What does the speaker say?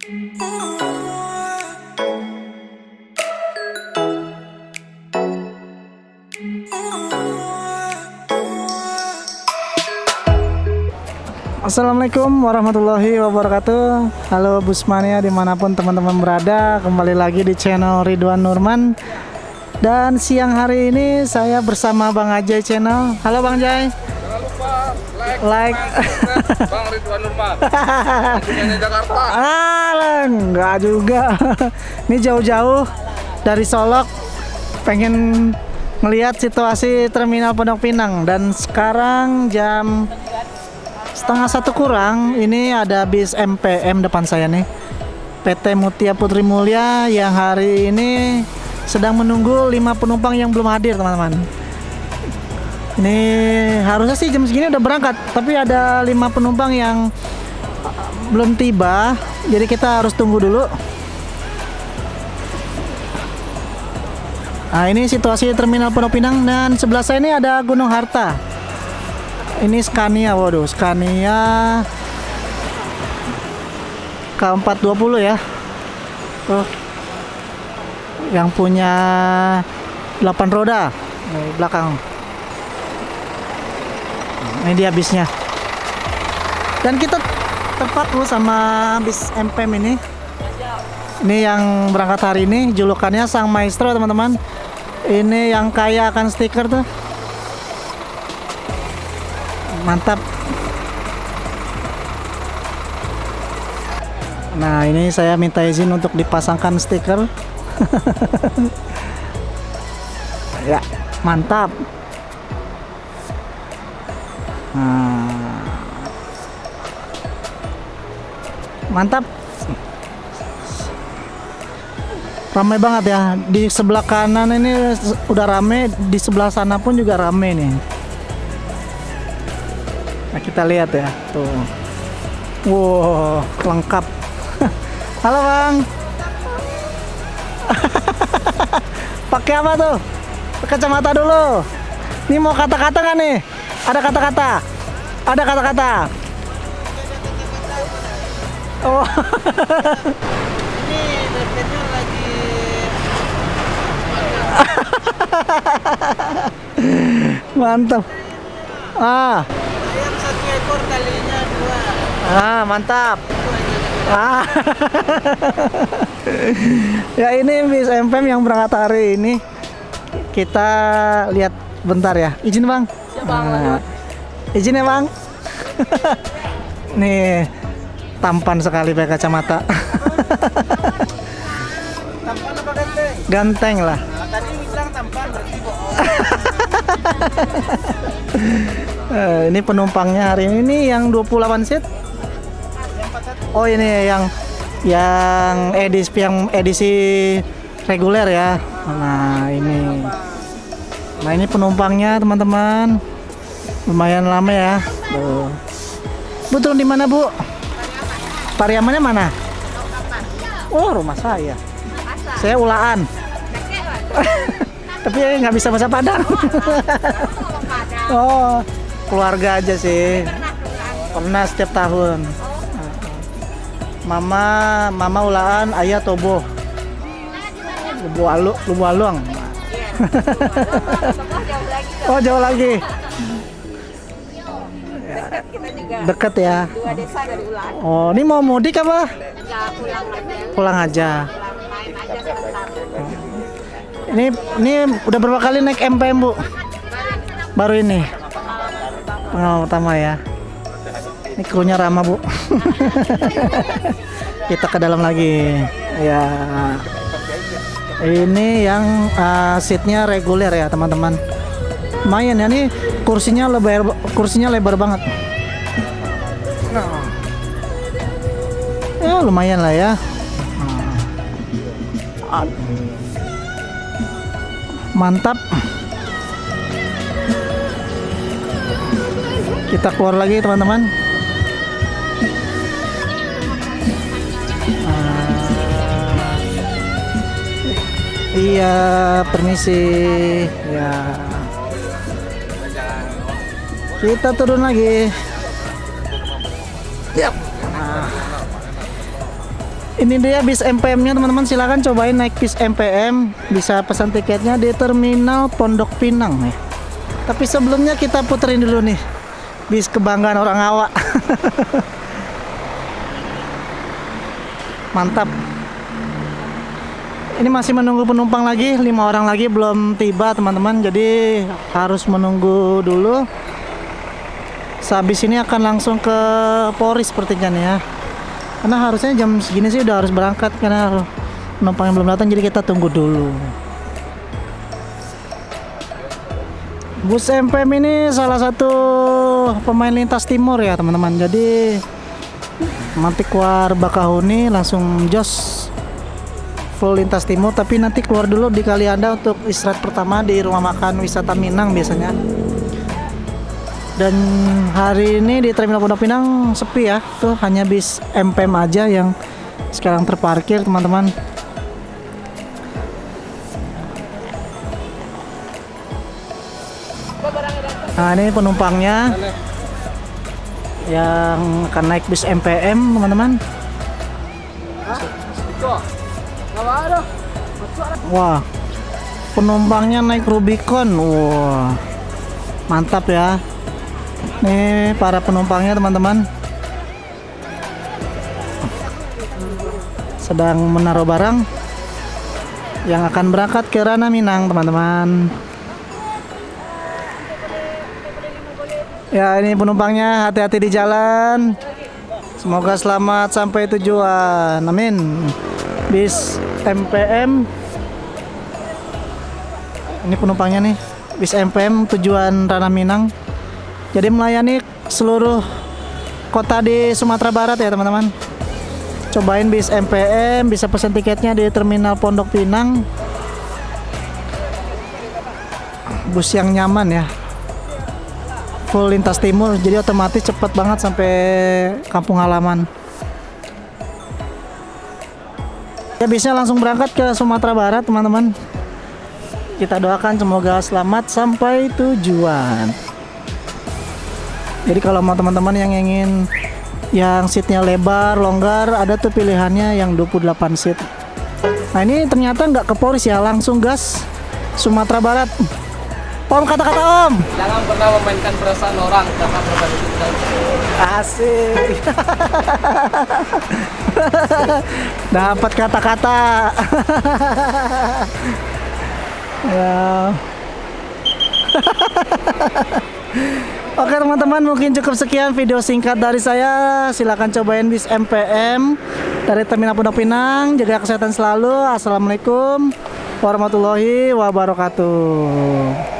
Assalamualaikum warahmatullahi wabarakatuh. Halo Busmania dimanapun teman-teman berada, kembali lagi di channel Ridwan Nurman. Dan siang hari ini saya bersama Bang Ajay Channel. Halo Bang Jay. Jangan lupa like, Bang Ridwan Nurman. Punyanya Jakarta. Enggak juga. Ini jauh-jauh dari Solok, pengen ngelihat situasi terminal Pondok Pinang. Dan sekarang jam 12:30 kurang, ini ada bis MPM depan saya nih, PT Mutia Putri Mulia, yang hari ini sedang menunggu 5 penumpang yang belum hadir teman-teman. Ini harusnya sih jam segini udah berangkat, tapi ada 5 penumpang yang belum tiba, jadi kita harus tunggu dulu. Nah, ini situasi terminal Pondok Pinang, dan sebelah saya ini ada Gunung Harta. Ini Scania, waduh, Scania K420 ya. Tuh, yang punya 8 roda di belakang. Ini dia bisnya. Dan kita tepat tuh sama bis MPM ini. Ini yang berangkat hari ini, julukannya Sang Maestro teman-teman. Ini yang kaya akan stiker tuh. Mantap. Nah, ini saya minta izin untuk dipasangkan stiker. Ya, mantap. Nah, mantap. Ramai banget ya. Di sebelah kanan ini udah rame, di sebelah sana pun juga rame nih. Nah, kita lihat ya, tuh. Wow, lengkap. Halo Bang. Pakai apa tuh? Kacamata dulu. Ini mau kata-kata nggak nih? Ada kata-kata. Ada kata-kata. Oh. Ini dosennya lagi Mantap. Ah. ayam 1 ekor kalinya 2. Ah, mantap. Ah. Ya, ini bis MPM yang berangkat hari ini. Kita lihat bentar ya. Izin Bang. Nah, izin ya Bang. Nih, tampan sekali pakai kacamata. Tampan apa ganteng? Ganteng lah. Nah, tadi bilang tampan berarti bohong. Ini penumpangnya hari ini yang 28 seat. Oh, ini yang edisi reguler ya. Nah, ini penumpangnya teman-teman. Lumayan lama ya. Tuh. Bu, turun di mana, Bu? Pariamannya mana? Oh, rumah saya. Saya Ulaan. Tapi nggak bisa bahasa Padang. Oh, keluarga aja sih. Pernah setiap tahun. Mama Ulaan, ayah Tobo. Lubu Aluang. Oh, jauh lagi. Deket ya. 2 desa dari Ulaan. Oh, ini mau mudik apa? Enggak, pulang aja. Pulang aja. Main aja sebentar. Ini udah berapa kali naik MPM, Bu? Baru ini. Pengalaman pertama ya. Ini krunya Rama, Bu. Kita ke dalam lagi. Ya. Ini yang seatnya reguler ya, teman-teman. Lumayan ya, nih kursinya lebar banget. Ya, lumayan lah ya. Mantap. Kita keluar lagi teman-teman. Iya, permisi. Ya. Kita turun lagi. Yap. Ini dia bis MPM-nya teman-teman, silakan cobain naik bis MPM, bisa pesan tiketnya di Terminal Pondok Pinang nih. Tapi sebelumnya kita puterin dulu nih bis kebanggaan orang awak. Mantap. Ini masih menunggu penumpang lagi, 5 orang lagi belum tiba teman-teman, jadi harus menunggu dulu. Sehabis ini akan langsung ke Polri sepertinya nih ya. Karena harusnya jam segini sih udah harus berangkat, karena penumpang yang belum datang, jadi kita tunggu dulu. Bus MPM ini salah satu pemain lintas timur ya teman-teman. Jadi nanti keluar Bakahuni langsung jos full lintas timur, tapi nanti keluar dulu di Kalianda untuk istirahat pertama di rumah makan wisata Minang biasanya. Dan hari ini di Terminal Pondok Pinang sepi ya, tuh hanya bis MPM aja yang sekarang terparkir teman-teman. Nah ini penumpangnya yang akan naik bis MPM teman-teman. Wah, penumpangnya naik Rubicon. Wah, mantap ya. Nih para penumpangnya teman-teman sedang menaruh barang yang akan berangkat ke Ranah Minang teman-teman. Ya ini penumpangnya, hati-hati di jalan. Semoga selamat sampai tujuan. Amin. Bis MPM. Ini penumpangnya nih, bis MPM tujuan Ranah Minang. Jadi melayani seluruh kota di Sumatera Barat ya teman-teman. Cobain bis MPM, bisa pesan tiketnya di Terminal Pondok Pinang. Bus yang nyaman ya, full lintas timur, jadi otomatis cepat banget sampai kampung halaman. Ya bisa langsung berangkat ke Sumatera Barat teman-teman. Kita doakan semoga selamat sampai tujuan. Jadi kalau mau teman-teman yang ingin yang seatnya lebar, longgar, ada tuh pilihannya yang 28 seat. Nah ini ternyata nggak ke Polri ya, langsung gas Sumatera Barat. Om, kata-kata Om. Jangan pernah memainkan perasaan orang karena berbagi kita. Asik. Dapat kata-kata. Ya. Oke teman-teman, mungkin cukup sekian video singkat dari saya. Silahkan cobain bis MPM dari Terminal Pondok Pinang. Jaga kesehatan selalu. Assalamualaikum warahmatullahi wabarakatuh.